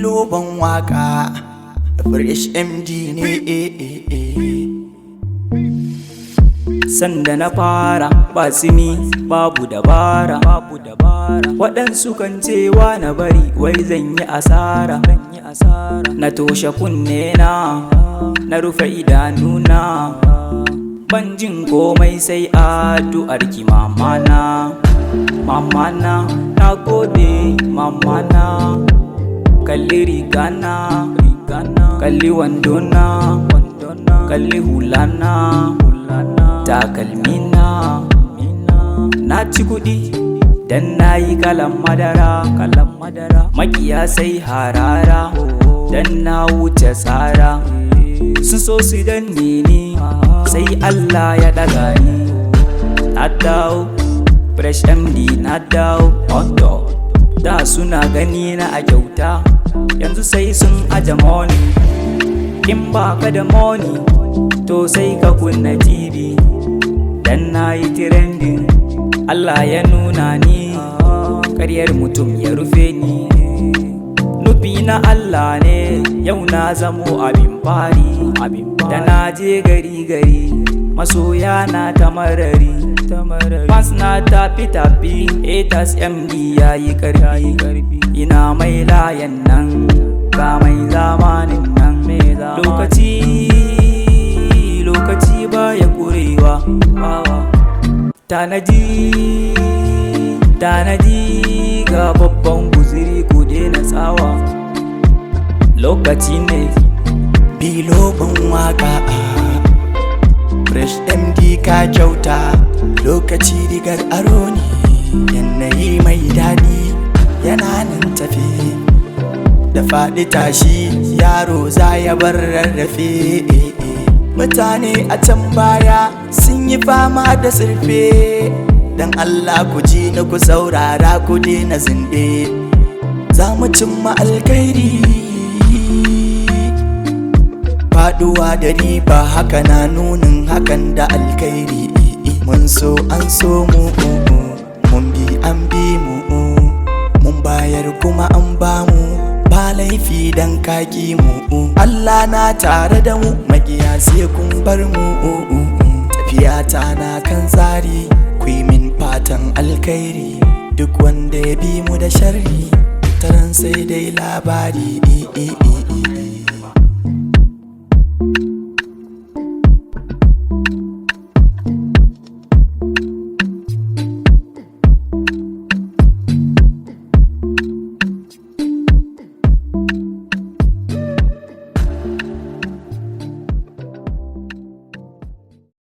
Biloban waka fresh MD ne Sanda na fara ba simi babu dabara waɗansu kan cewa na bari wai zan yi asara na toshe kunne na rufe idanuna ban jin komai sai addu'ar ki mamana na gode mamana kalli rigana kalli wandona kalli hulana takalmina na ci kuɗi dan nayi kalan madara makiya sai harara dan na wuce tsara sun so su danne ni sai Allah ya daga ni na dawo fresh MD na dawo auto da suna gani na a kyauta yanzu sai sun aje money in baka da money to sai ka kunna TV dan nayi trending Allah ya nuna ni ƙaryar mutum ya rufe ni nufi na Allah ne yau na zamo abin fari da na je gari masoya na tamarari fans na tafi haters MD yayi karfi ina mai layan nan ga mai zamanin nan lokaci baya kurewa tanaji ga babban guziri ku daina tsawa lokaci ne Biloban waka fresh MD ka kyauta lokaci rigar aro ne yanayi mai daɗi yana nan tafi da faɗi tashi yaro za ya bar rarrafe mutane a can baya sun yi fama da surfe dan Allah ku ji na ku saurara ku daina zinde za mu cimma alkhairi faduwa da riba haka na nunin hakan da alkhairi mun so an so mu mun bi an bi mu mun bayar kuma an ba mu ba laifi dan kaki mu Allah na tare da mu magiya sai kun bar mu tafiya ta na kan tsari ku yi min fatan alkhairi duk wanda ya bi mu da sharri taran sai dai labari